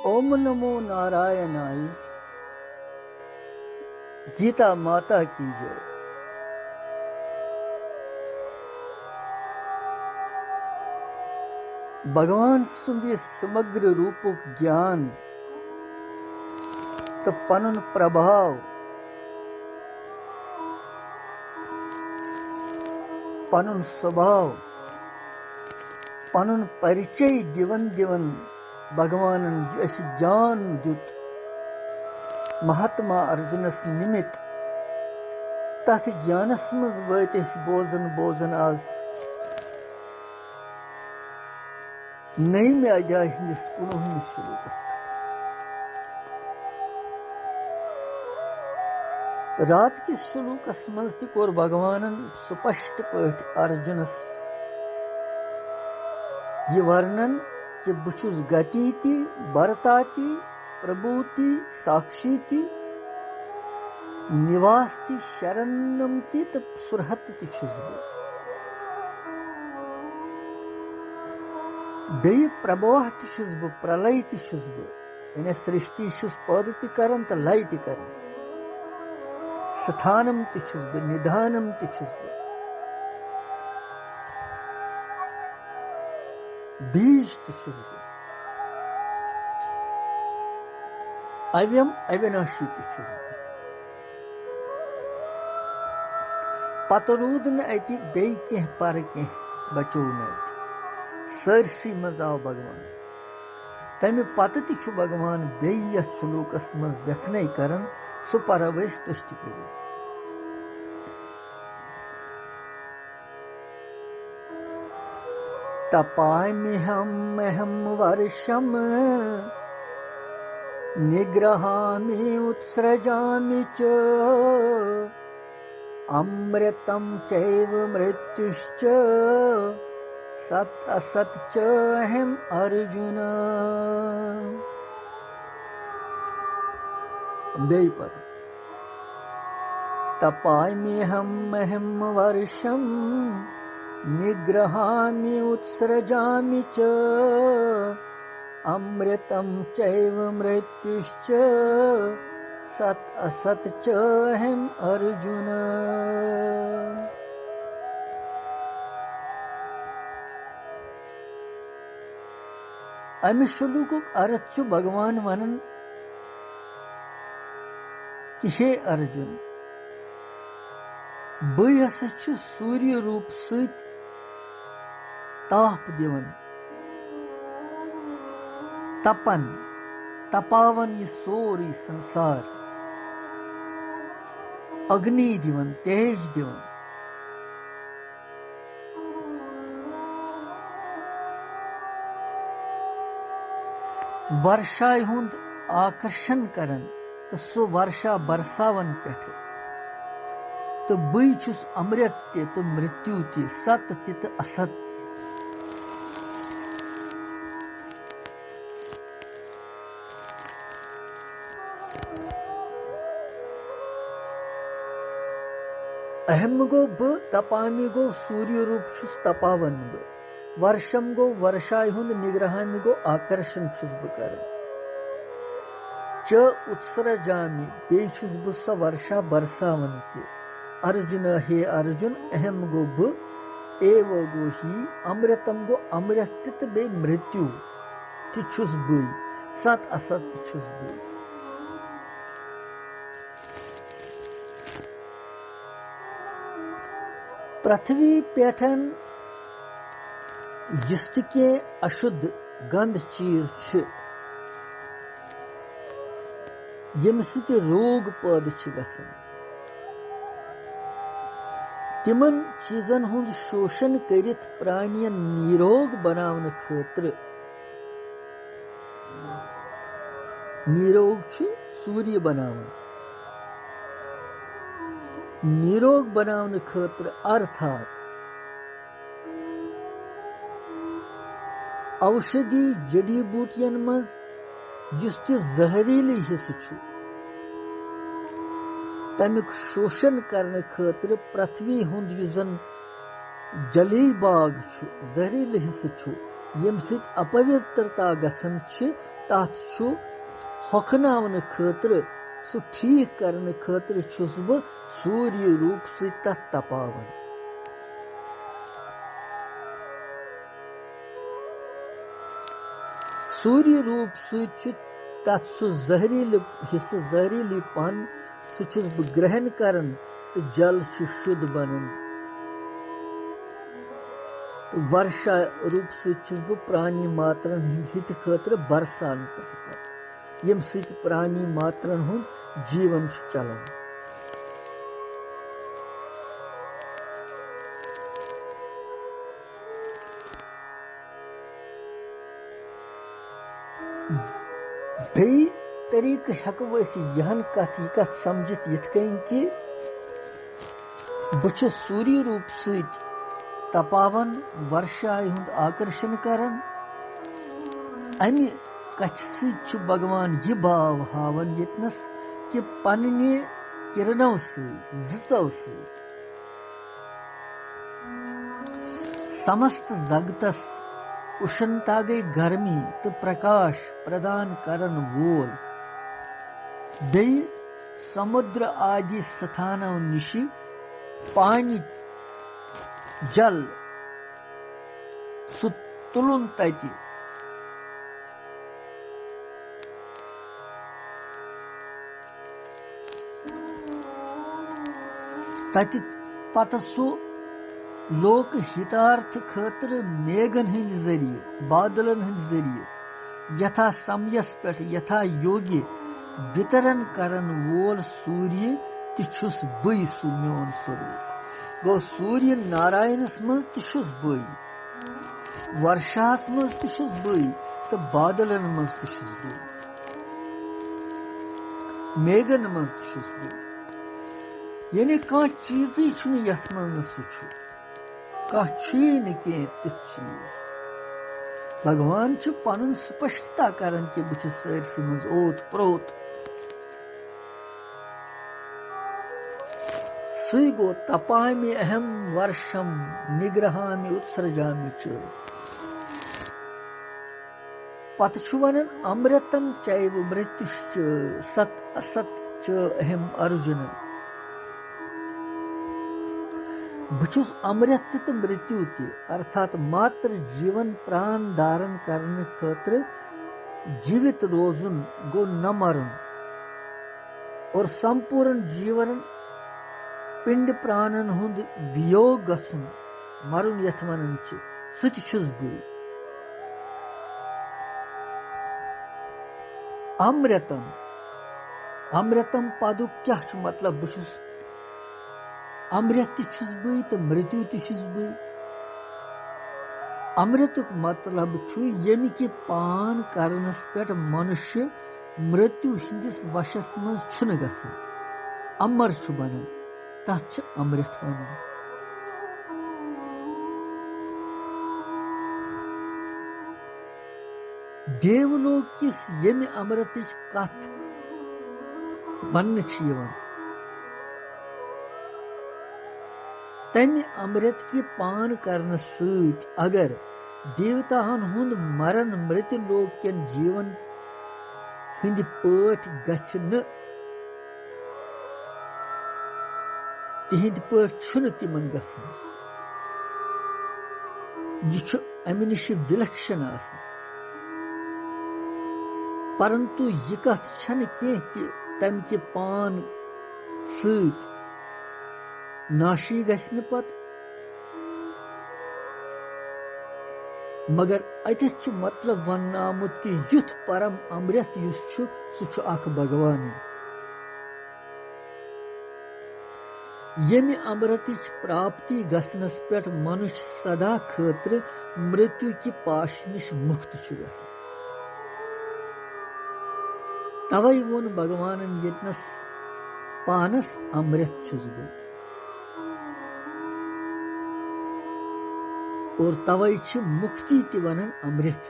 ओम नमो नारायणाय। गीता माता की जय। भगवान सुंद समग्र रूपक ज्ञान तो पनुन प्रभाव पनुन स्वभाव पनुन परिचय दिवन दिवन भगवान ज्ञान दुत महात्मा अर्जुनस निमित्त तथ ज्ञानस मज वत बोजन बोजन आज नईम अध्याय हंदिस 19 श्लोकस रात किस श्लोकस मज त कोर भगवानन स्पष्ट पठ अर्जुनस ये वर्णन कि बुछुस गति ति बरता ति प्रभूति साक्षी ति निवास ति शरणम ति त सुरहत ति छुस बे प्रवाह ति छुस ब प्रलय ति छुस ब यानी सृष्टि छुस पद ति करन त लय ति करन स्थानम ति छुस ब निधानम ति छुस ब बीज ति छुस ब अव्यम अविनाशी ति छुस ब पत रूद न अति बे कह पर कह बचो न सरसी मज आव भगवान तमे पत ति छु भगवान बे यस श्लोकस मज व्यसने करन सु परवश तुष्टि करियो तपाम्यहम वर्षम निग्रहामि उत्सृजामि च अमृतं चैव मृत्युश्च सत् असत् च अहम् अर्जुन। बेई पर तपाम्यहम वर्षम निग्रहामि उत्सृजामि च अमृतं चैव मृत्युश्च सत् असत् च अहम् अर्जुन। अमि श्लोकुक अर्थ छु भगवान वनन कि हे अर्जुन बय हसा छु सूर्य रूप सत ताप दिवन तपन तपावन ये सोरी संसार अग्नि दिवन तेज दिवन वर्षा हुंद आकर्षण करन तो सो वर्षा बरसावन पेठ तो बई छुस अमृत तो मृत्यु ते सत्य तो असत्य अहम गो ब तपामी गो सूर्य रूप छुस तपावन ब वर्षम गो वर्षाय हुंद निग्रहामि गो आकर्षण छुस ब कर च उत्सृजामि बे छुस ब स वर्षा बरसावन ते अर्जुन हे अर्जुन अहम गो ब एव गो ही अमृतम गो अमृत बे मृत्यु ति छुस ब सत असत छुस ब पृथ्वी पेठन जिसके अशुद्ध गंध चीज यम सत रोग पैद गसन तिमन चीजन हुंद शोषण करित प्राणियन निरोग बनावन खतर निरोग सूर्य बनावन निरोग बनावन खतर अर्थात औषधि जड़ी बूटियन मज युस ते जहरीली हिस्स छु तमिक शोषण करने खतर पृथ्वी हुंद युस जन जली बाग छु जहरीली हिस्स छु यम सित अपवित्रता गसन छ तथ छु होखनावन खतर सु ठीक करने खतर छुस ब सूर्य रूप से तपावन। सूर्य रूप से तथ सु जहरील हिस्से जहरीली पन सु छुस ब ग्रहण करन तो जल छु शुद्ध बनन। तो वर्षा रूप से छुस ब प्राणी मात्रन हित खतर बरसान पे यम सित प्राणी मात्रन हुंद जीवन चलन। बे तरीक हेको यहन कथ समझित यथ कन कि बह सूर्य रूप से तपावन वर्षा हुंद आकर्षण करन। अमि कथ से भगवान यह भाव हावन यतनस कि पन्ने किरणों से जचो से समस्त जगतस उष्णता गई गर्मी तो प्रकाश प्रदान करन वोल बे समुद्र आदि स्थानों निशि पानी जल सु तुलुन तति तति पत सु लोक हितार्थ खतर मेघन हिंद जरिए बादलन हिंद जरिए यथा समयस पे यथा योग्य वितरण करन वोल सूर्य तुस बई सु मोन स्वरूप गो सूर्य नारायणस मज तुस बई वर्षास मज तुस बई तो बादलन मज तुस बई मेघन मज तुस बई यानी कह चीज यथ मज सु कह चीज भगवान पन स्पष्टता करन कि बह सरसी मज ओत प्रोत सु गो तपामि अहम वर्षम निग्रहामि उत्सृजामि च पत वनन अमृतम चैव मृत्युश्च सत असत च अहम अर्जुन बुछुस अमृत तो मृत्यु ति अर्थात मात्र जीवन प्राण धारण करने खतर जीवित रोजुन गो न मरुन और संपूर्ण जीवन पिंड प्राणन हुंद वियोग गसुन मरुन यथ वनन छ सुत छुस बु अमृतम अमृतम पदु क्या मतलब बुछुस अमृत छुस बई तो मृत्यु तुस बई अमृत मतलब यम कि पान करनस पे मनुष्य मृत्यु हिंदिस वशस मज गसान अमर बनन तथ अमृत वनन। देवलोक किस यम अमृत कथ वन तमि अमृत की पान करने सूत अगर देवताहन हुंद मरन मृत लोक के जीवन हिंद पट गछन तिहिंद पट छुन तिमन गसन यह अमि निश विलक्षण आसन परंतु यह कथ छन कि तम के पान सूत नाशी गछन पत मगर अत मतलब वन आमुत कि युथ परम अमृत सु अख भगवान यमि अमृत प्राप्ति गसनस पे मनुष्य सदा खतर मृत्यु की पाश निश मुक्त गसान तवै वोन भगवान यतनस पानस अमृत छुस बह और तवै मुक्ति ति वनन अमृत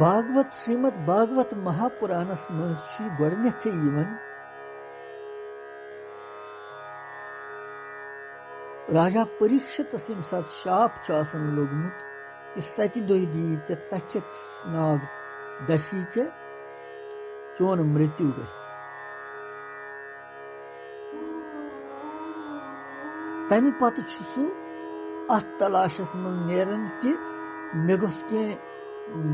भागवत श्रीमद भागवत महापुराणस मज गोडनेथ राजा परीक्षित यम सात शाप लोगमुत कि सत दुह दी चे तचक नाग दशी चे चोन मृत्यु गस तमि पत सह अत तलाशस मन नेरन कि मे गोस के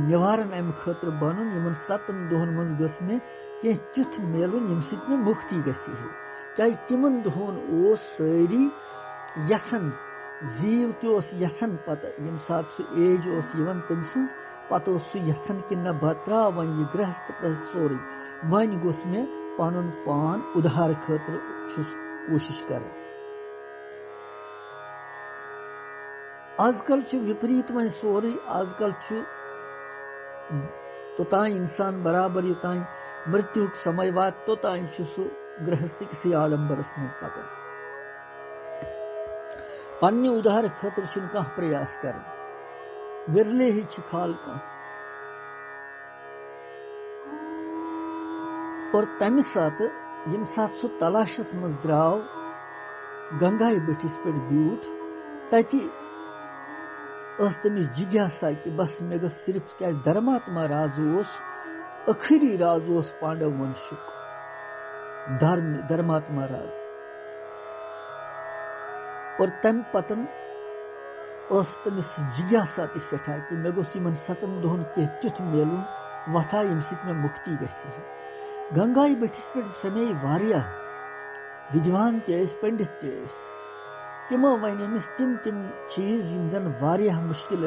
निवारण अमि खतर बनन यमन 7 दोहन मज गस मे के त्युथ मेलुन यम सित मे मुक्ति गसी है क्या तिमन दोहन ओस सारी यसन जीव तोस यसन पत यम सात सु एज ओस यवन तमसिस पत ओस सु यसन कि न बत्रा वन ये गृहस्थ प्रहस्त सोरी वन गोस मे पनुन पान उधार खतर कोशिश कर आजकल विपरीत वन सोरी आजकल तोतान इंसान बराबर युतान मृत्यु समय वात तोतान सह गृहस्थिक से आडंबरस मज पकन पन्ने उधार खतर कह प्रयास कर विरले ही खाल कह और तमि सात यम सात सह तलाशस मज द्राव गंगाई बटिस पे ब्यूठ तति तमिस जिज्ञासा कि बस मे गस सिर्फ क्या धर्मात्मा राज आखिरी राज पांडव वंशुक धर्मात्मा राज और तम पतन तमिस जिज्ञासा सठा कि मे गोस इन 7 दोहन के त्युथ मेलुन वथा यम सित मे मुक्ति गसी गंगाई बटिस पे समय वारिया विद्वान ते पंडित ते तिमो वन अमिस तिम चीज यम जन वारिया मुश्किल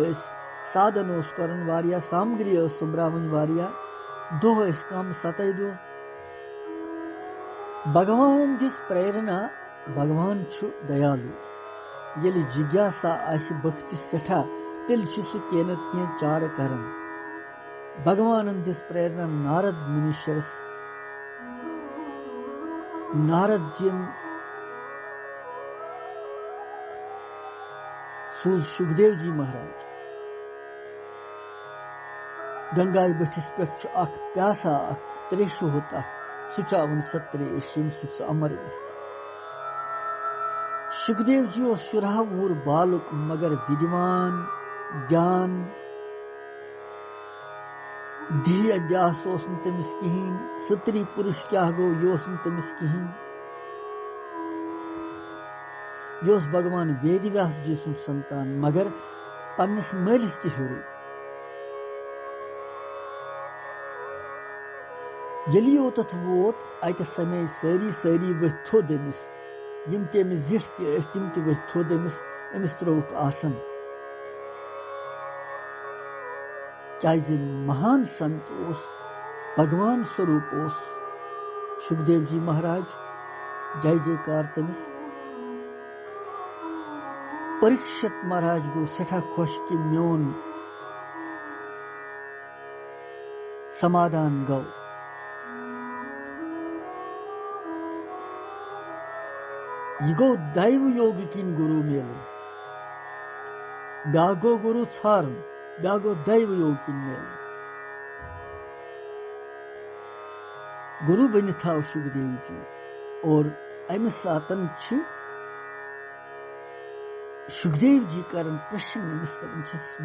साधन करन वारिया सामग्री सुमरावन वारिया दोह कम 7 दोह भगवान दिस प्रेरणा भगवान छु दयालु यदि जिज्ञासा आसि भक्ति सठा तेल सह केनत के चार करन भगवान दिस प्रेरणा नारद मुनिशरस नारद जिन सूज सुखदेव जी महाराज गंगा बटिस पे प्यासा त्रेशु होत सुचावन सत्रेश यम सित अमर गस सुखदेव जी शुराह वुर बालुक मगर विद्वान ज्ञान धी अध्यास तमिस कहीं स्त्री पुरुष क्या गो यह तमिस कहीं यह भगवान वेद व्यास जी सुन संतान मगर पन्नस मलिस तुरी यलि योतथ वोत अत समय सारी वथ थोद अमिस यम तमिस जिठ तिम त वथ थोद अमिस त्रोक आसन क्या महान संत भगवान स्वरूप सुखदेव जी महाराज जय जयकार तमिस परीक्षित महाराज गो सठा खुश कि मोन समाधान गौ यह गो दैव योग किन गुरु मेलु ब्या गो गुरु छारन ब्या गो दैव योग किन मेलु गुरु बनि था सुखदेव जी और अमिस सातन सुखदेव जी करन प्रश्न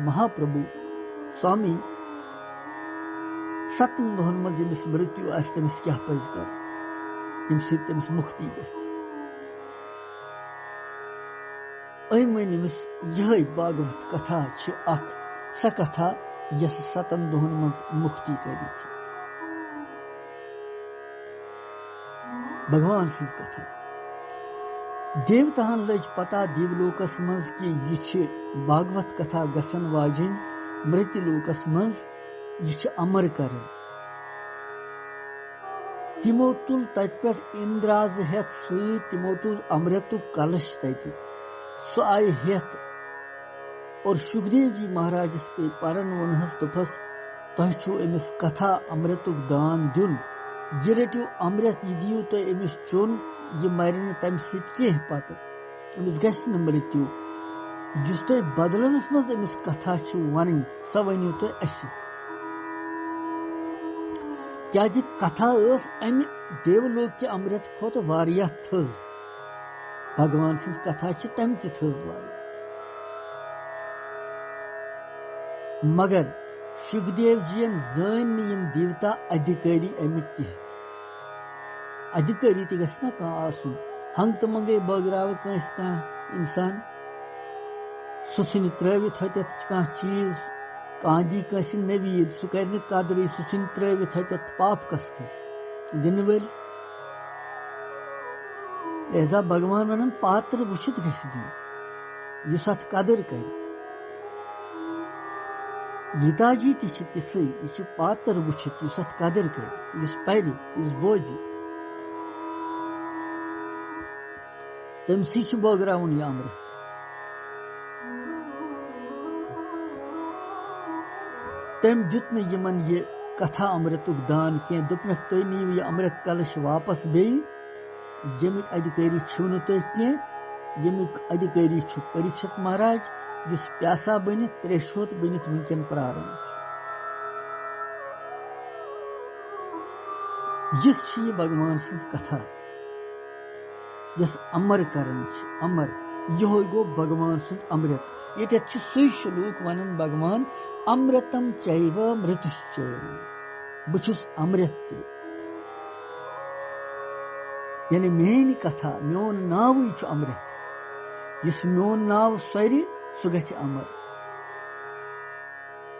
महाप्रभु स्वामी 7 दोहन मज यमिस मृत्यु आस तमिस क्या पज कर यम सित तमिस मुक्ति गस अमिस यह भागवत कथा स कथा यस 7 दोहन मज मुक्ति कर भगवान सिज कथा देवतान लज पता दिवलोकस मज कि यह भागवत कथा गसन वाजिन मृत्युलोकस मज यह अमर कर तिमो तुल तत पे इंद्राज हेत तिमो तुल अमृतुक कलश तत सो आय हेत और सुखदेव जी महाराजस पे परन वनहस दोपस तह अमिस कथा अमृतुक दान दिन यह रटो अमृत यह दियो तो अमिस चोन यह मर तम सह पत अमिस गस मृत्यु जिस तुम बदलनस मज अमिस कथा वन सो वनो तुम क्या कथा अमि देवलोक के अमृत खोत वारिया थज भगवान सज कथा तम थज वाला मगर सुखदेव जीन जान यम देवता अधिकारी अमिक कह अधिकारी गस ना कह आसुन हंग तो मंगे बगराव कंस कह इंसान सुन त्रवित हतत कह चीज कह दी कंस नवीद सह कर कदर सुन त्रवित हतत पाप कस खस दिन वलिस लिहाजा भगवान वन पात्र वुचित गस दिन युस अत कदर कर गीता जी तिसे यह पात्र वुचित युस अत कदर कर युस पर युस बोझ तमसी बगरावन यह अमृत तम दुत यमन यह कथा अमृतुक दान कह दुपनक तुम नीव यह अमृत कलश वापस बे यमिक अधिकारी छो न तुम कह यमिक अधिकारी परीक्षित महाराज जिस प्यासा बनित त्रेशोत बनित वनकन प्रारन यह भगवान सज कथा यस अमर करन अमर यह गो भगवान सुंद अमृत ये सु श्लोक वनन भगवान अमृतम चैव मृतुश्च बुछुस अमृत यानी मेन कथा मोन नाव अमृत इस मोन नाव सरी सह ग अमर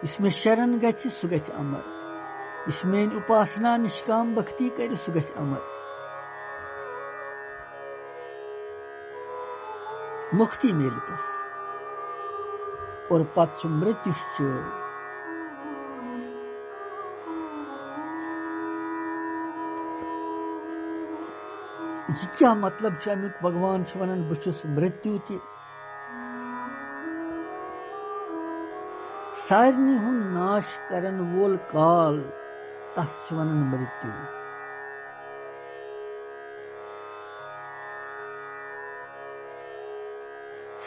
इस मे शरण ग सह ग अमर इस मेन उपासना निष्काम भक्ति कर सह ग अमर मुक्ति मिलतस और पत मृत्युश्च यह क्या मतलब अमुक भगवान वन बुछुस मृत्यु ति सारनी हुंद नाश करन वोल काल तस वन मृत्यु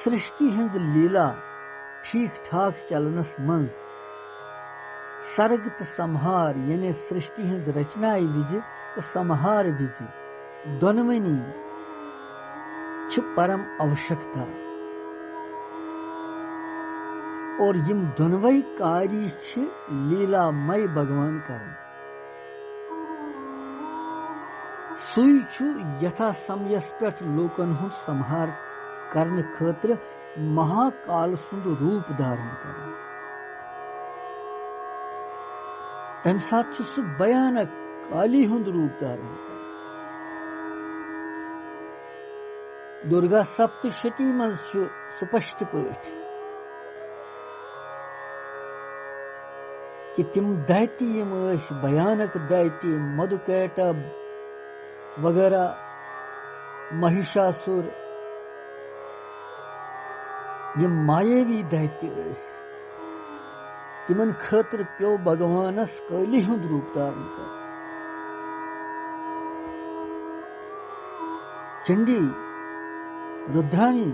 सृष्टि हंज लीला ठीक ठाक चलनस मंज सर्ग तो संहार यानी सृष्टि हंज रचना विज तो संहार विज दोनवनी परम आवश्यकता और यम दोनवई कार्य लीलामय भगवान करन सुई यथा समयस पे लोकन हुंद संहार करने खतर महाकाल सुंद रूप धारण कर तम साथ सह भयानक काली हुंद रूप धारण कर दुर्गा सप्तशती मज स्पष्ट पठ कि तिम दैत्य यम भयानक दैत्य मधुकैटा वगैरह महिषासुर ये मायावी दैत्य तिमन खतर प्यो भगवानस काली हुंद रूप धारण कर चंडी रुद्रानी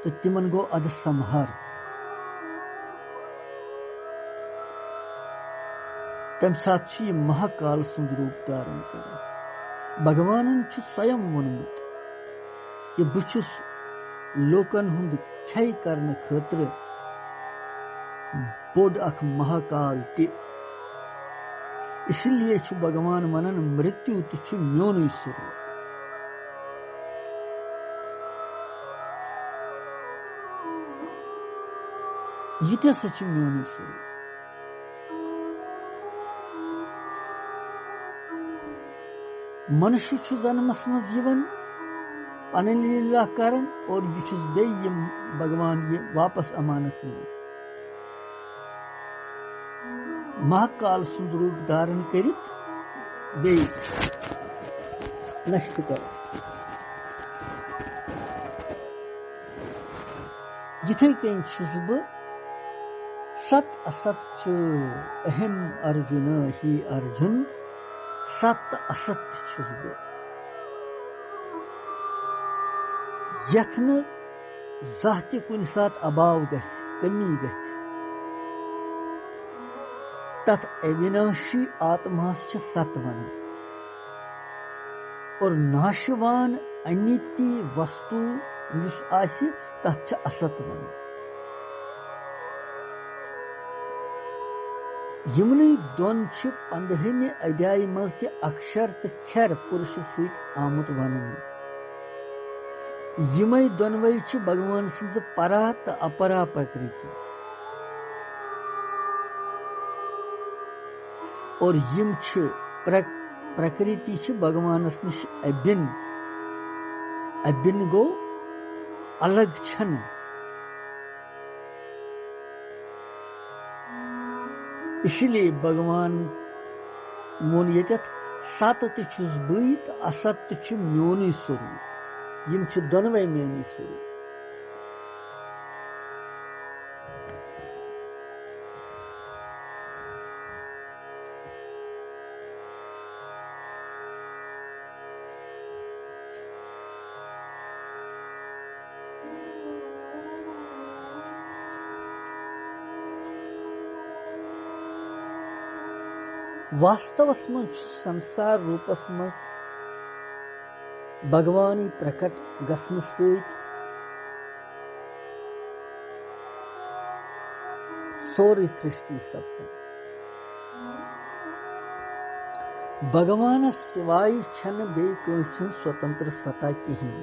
तो तिमन गो अद संहार तम साथ महाकाल सुंद रूप धारण कर भगवानन स्वयं वोनमुत कि बुछुस लोकन हुंद क्षय करने खतर बोड अख महाकाल ति इसलिए भगवान वनन मृत्यु तो म्योन स्वरूप यह सा म्योन स्वरूप मनुष्य जन्मस मज पन लीला करन और यह बे भगवान ये वापस अमानत नीन महाकाल सुंद रूप धारण करित बे नष्ट कर यथे कन बह सत असत अहम अर्जुन ही अर्जुन सत असत बह यथ न जह त कुन सात अभाव गस कमी गस तथ अविनाशी आत्मास सत वन और नाशवान अनिति वस्तु युस आसि तत् छ असत वन। यमने दोन छ 15वें अध्याय मज ते अक्षर ते खैर पुरुष सहित आमुत वनन। यमय दोनवै छ भगवान सिंह परा त अपरा प्रकृति और यम छ प्रकृति छ भगवानस निश अभिन्न। अभिन्न गो अलग छन। इसलिए भगवान मोन यतत सत तुझ बई तो असत तुझ म्योनी स्वरूप। यम छ दोनवे म्योनी स्वरूप। वास्तवस मं संसार रूपस मं भगवानी प्रकट गसन सहित सोरी सृष्टि सप्तन। भगवान सिवाय छन बे कोई स्वतंत्र सत्ता किहिन।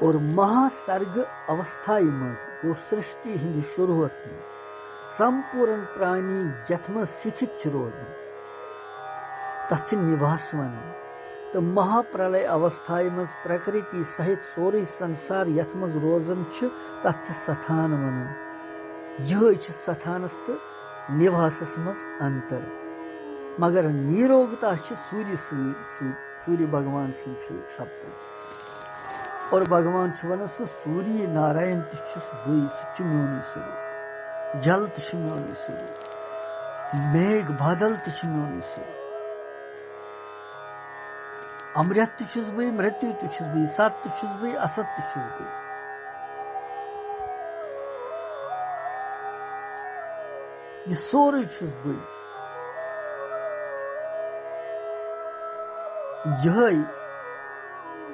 और महासर्ग अवस्था मज गो सृष्टि हिंद शुरुआस मज संपूर्ण प्राणी यथ मज स्थित रोजान तथ निवास वन। तो महाप्रलय अवस्था मज प्रकृति सहित सोरे संसार यथ मज रोजान तथ सथान वन। यह सथानस तो निवासस मज अंतर। मगर निरोगता सूर्य भगवान सिंह सप्तन। और भगवान वन सूर्य नारायण तुझ म्योनी स्वरूप। जल तुझ म्योनी स्वरूप। मेघ बादल तुझ म्योनी स्वरूप। अमृत तुझ बई मृत्यु तुझ बई सत तुझ बई असत तुझ बई। ये सोरे छुस बई। यह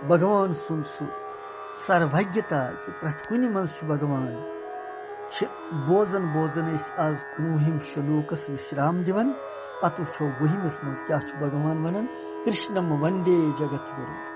भगवान सुन सर्वज्ञता प्रथ कुन मज भगवान बोजन बोजन आज 19 श्लोकस विश्राम दिवन। पत वो 20 मज क्या भगवान वनन कृष्णम वंदे जगत गुरु।